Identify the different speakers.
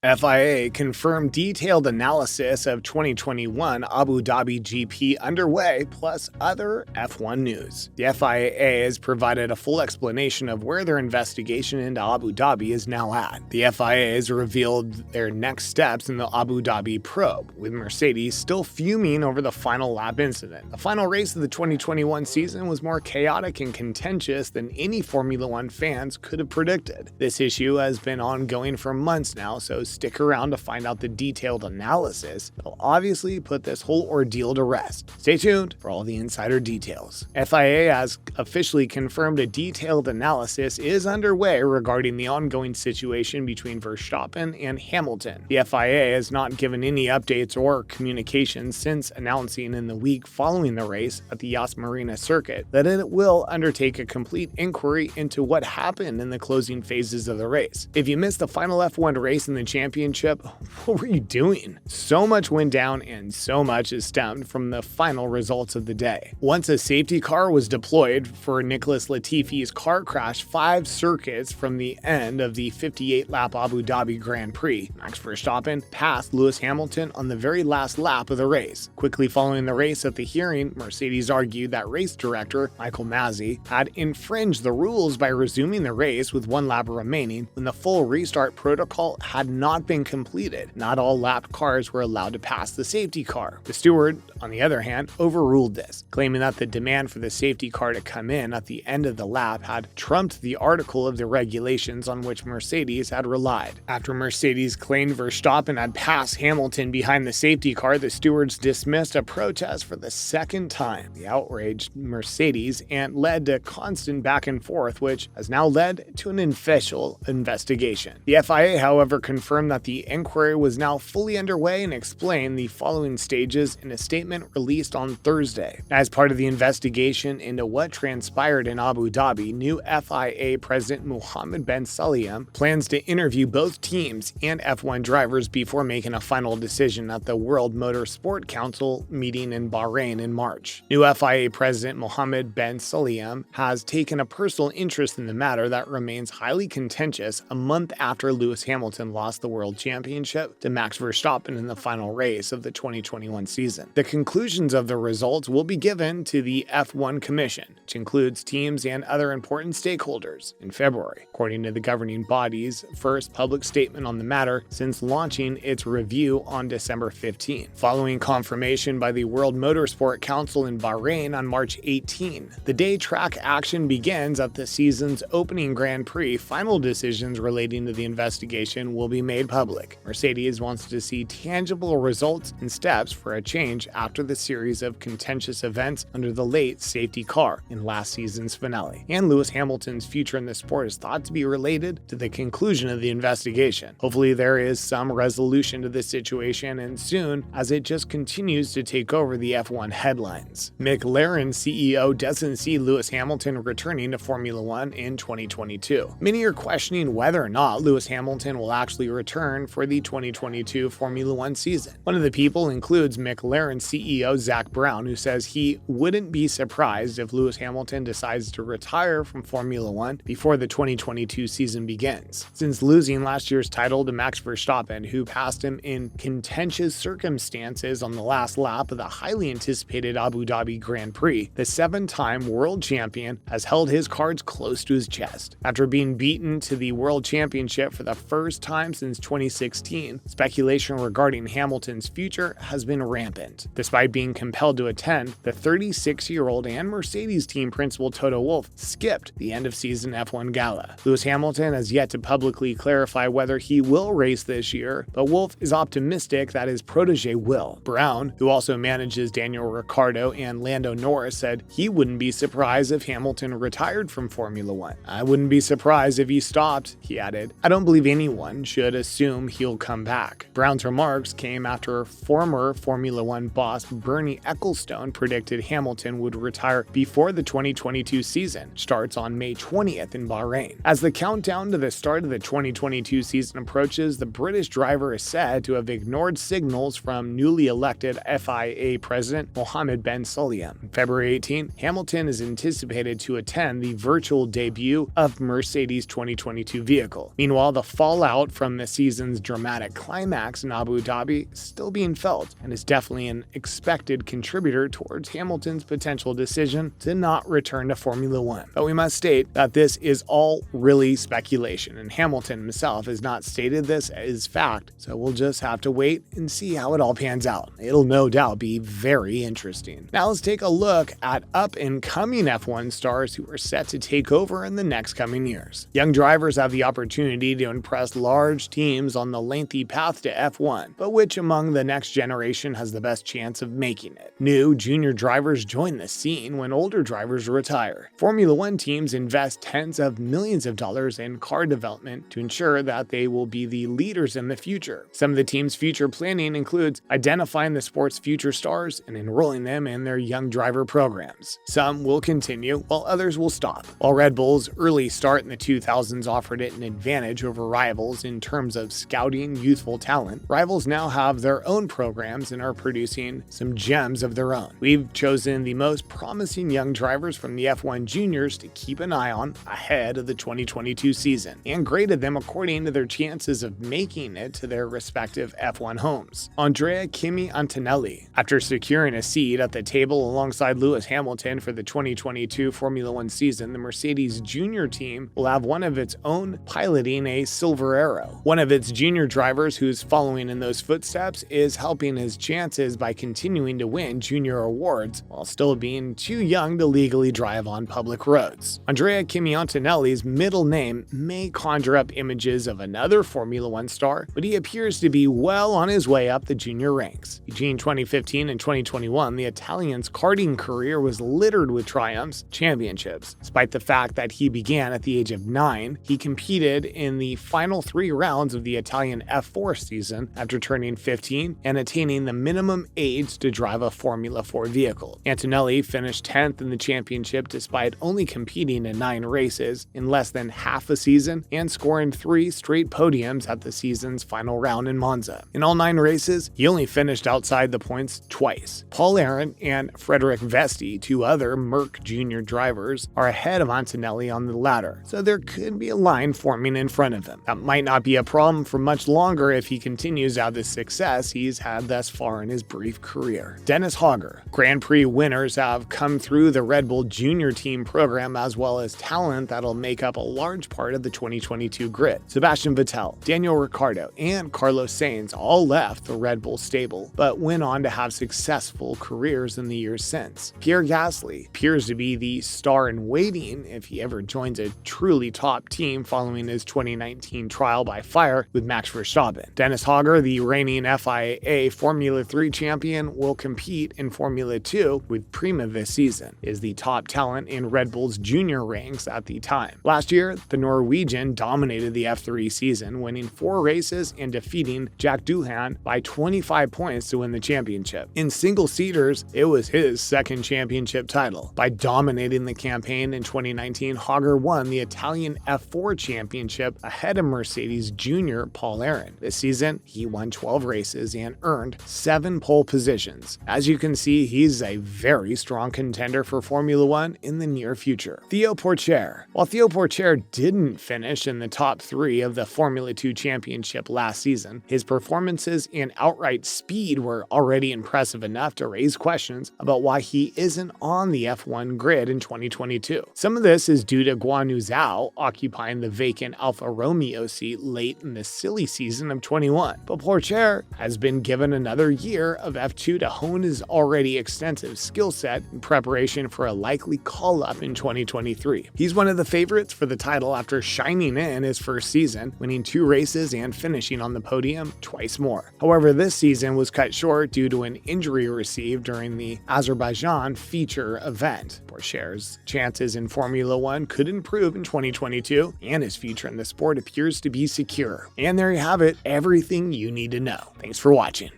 Speaker 1: FIA confirmed detailed analysis of 2021 Abu Dhabi GP underway, plus other F1 news. The FIA has provided a full explanation of where their investigation into Abu Dhabi is now at. The FIA has revealed their next steps in the Abu Dhabi probe, with Mercedes still fuming over the final lap incident. The final race of the 2021 season was more chaotic and contentious than any Formula One fans could have predicted. This issue has been ongoing for months now, so stick around to find out the detailed analysis that'll obviously put this whole ordeal to rest. Stay tuned for all the insider details. FIA has officially confirmed a detailed analysis is underway regarding the ongoing situation between Verstappen and Hamilton. The FIA has not given any updates or communications since announcing in the week following the race at the Yas Marina circuit that it will undertake a complete inquiry into what happened in the closing phases of the race. If you missed the final F1 race in the championship, what were you doing? So much went down and so much is stemmed from the final results of the day. Once a safety car was deployed for Nicholas Latifi's car crash 5 circuits from the end of the 58-lap Abu Dhabi Grand Prix, Max Verstappen passed Lewis Hamilton on the very last lap of the race. Quickly following the race at the hearing, Mercedes argued that race director Michael Masi had infringed the rules by resuming the race with 1 lap remaining when the full restart protocol had not been completed. Not all lapped cars were allowed to pass the safety car. The steward, on the other hand, overruled this, claiming that the demand for the safety car to come in at the end of the lap had trumped the article of the regulations on which Mercedes had relied. After Mercedes claimed Verstappen had passed Hamilton behind the safety car, the stewards dismissed a protest for the second time. The outraged Mercedes and led to constant back and forth, which has now led to an official investigation. The FIA, however, confirmed that the inquiry was now fully underway and explained the following stages in a statement released on Thursday. As part of the investigation into what transpired in Abu Dhabi, new FIA President Mohammed bin Sulayem plans to interview both teams and F1 drivers before making a final decision at the World Motorsport Council meeting in Bahrain in March. New FIA President Mohammed bin Sulayem has taken a personal interest in the matter that remains highly contentious a month after Lewis Hamilton lost the World Championship to Max Verstappen in the final race of the 2021 season. The conclusions of the results will be given to the F1 Commission, which includes teams and other important stakeholders, in February, according to the governing body's first public statement on the matter since launching its review on December 15. Following confirmation by the World Motorsport Council in Bahrain on March 18, the day track action begins at the season's opening Grand Prix. Final decisions relating to the investigation will be made public. Mercedes wants to see tangible results and steps for a change after the series of contentious events under the late safety car in last season's finale. And Lewis Hamilton's future in the sport is thought to be related to the conclusion of the investigation. Hopefully there is some resolution to this situation and soon, as it just continues to take over the F1 headlines. McLaren CEO doesn't see Lewis Hamilton returning to Formula One in 2022. Many are questioning whether or not Lewis Hamilton will actually return for the 2022 Formula One season. One of the people includes McLaren CEO Zak Brown, who says he wouldn't be surprised if Lewis Hamilton decides to retire from Formula One before the 2022 season begins. Since losing last year's title to Max Verstappen, who passed him in contentious circumstances on the last lap of the highly anticipated Abu Dhabi Grand Prix, the 7-time world champion has held his cards close to his chest. After being beaten to the World Championship for the first time since 2016, speculation regarding Hamilton's future has been rampant. Despite being compelled to attend, the 36-year-old and Mercedes team principal Toto Wolff skipped the end-of-season F1 gala. Lewis Hamilton has yet to publicly clarify whether he will race this year, but Wolff is optimistic that his protege will. Brown, who also manages Daniel Ricciardo and Lando Norris, said he wouldn't be surprised if Hamilton retired from Formula One. "I wouldn't be surprised if he stopped," he added. "I don't believe anyone should assume he'll come back." Brown's remarks came after former Formula One boss Bernie Ecclestone predicted Hamilton would retire before the 2022 season starts on May 20th in Bahrain. As the countdown to the start of the 2022 season approaches, the British driver is said to have ignored signals from newly elected FIA President Mohammed bin Sulayem. On February 18, Hamilton is anticipated to attend the virtual debut of Mercedes' 2022 vehicle. Meanwhile, the fallout from the season's dramatic climax in Abu Dhabi is still being felt and is definitely an expected contributor towards Hamilton's potential decision to not return to Formula One. But we must state that this is all really speculation, and Hamilton himself has not stated this as fact, so we'll just have to wait and see how it all pans out. It'll no doubt be very interesting. Now let's take a look at up-and-coming F1 stars who are set to take over in the next coming years. Young drivers have the opportunity to impress large teams on the lengthy path to F1, but which among the next generation has the best chance of making it? New junior drivers join the scene when older drivers retire. Formula One teams invest tens of millions of dollars in car development to ensure that they will be the leaders in the future. Some of the team's future planning includes identifying the sport's future stars and enrolling them in their young driver programs. Some will continue, while others will stop. While Red Bull's early start in the 2000s offered it an advantage over rivals in terms of scouting youthful talent, rivals now have their own programs and are producing some gems of their own. We've chosen the most promising young drivers from the F1 juniors to keep an eye on ahead of the 2022 season and graded them according to their chances of making it to their respective F1 homes. Andrea Kimi Antonelli. After securing a seat at the table alongside Lewis Hamilton for the 2022 Formula One season, the Mercedes junior team will have one of its own piloting a Silver Arrow. One of its junior drivers who's following in those footsteps is helping his chances by continuing to win junior awards while still being too young to legally drive on public roads. Andrea Kimi Antonelli's middle name may conjure up images of another Formula One star, but he appears to be well on his way up the junior ranks. Between 2015 and 2021, the Italian's karting career was littered with triumphs, championships. Despite the fact that he began at the age of 9, he competed in the final 3 rounds of the Italian F4 season after turning 15 and attaining the minimum age to drive a Formula 4 vehicle. Antonelli finished 10th in the championship despite only competing in 9 races in less than half a season and scoring 3 straight podiums at the season's final round in Monza. In all 9 races, he only finished outside the points twice. Paul Aron and Frederick Vesti, 2 other Merc junior drivers, are ahead of Antonelli on the ladder, so there could be a line forming in front of him. That might not be a problem for much longer if he continues out the success he's had thus far in his brief career. Dennis Hogger. Grand Prix winners have come through the Red Bull junior team program as well as talent that'll make up a large part of the 2022 grid. Sebastian Vettel, Daniel Ricciardo, and Carlos Sainz all left the Red Bull stable, but went on to have successful careers in the years since. Pierre Gasly appears to be the star in waiting if he ever joins a truly top team following his 2019 trial by fire with Max Verstappen. Dennis Hogger, the reigning FIA Formula 3 champion, will compete in Formula 2 with Prima this season, is the top talent in Red Bull's junior ranks at the time. Last year, the Norwegian dominated the F3 season, winning 4 races and defeating Jack Doohan by 25 points to win the championship. In single-seaters, it was his second championship title. By dominating the campaign in 2019, Hogger won the Italian F4 championship ahead of Mercedes junior Paul Aron. This season, he won 12 races and earned 7 pole positions. As you can see, he's a very strong contender for Formula One in the near future. Theo Pourchaire. While Theo Pourchaire didn't finish in the top 3 of the Formula 2 championship last season, his performances and outright speed were already impressive enough to raise questions about why he isn't on the F1 grid in 2022. Some of this is due to Guan Yu Zhou occupying the vacant Alfa Romeo seat late in the silly season of 21, but Pourchaire has been given another year of F2 to hone his already extensive skill set in preparation for a likely call-up in 2023. He's one of the favorites for the title after shining in his first season, winning 2 races and finishing on the podium twice more. However, this season was cut short due to an injury received during the Azerbaijan feature event. Pourchaire's chances in Formula One could improve in 2022, and his future in the sport appears to be secure. And there you have it, everything you need to know. Thanks for watching.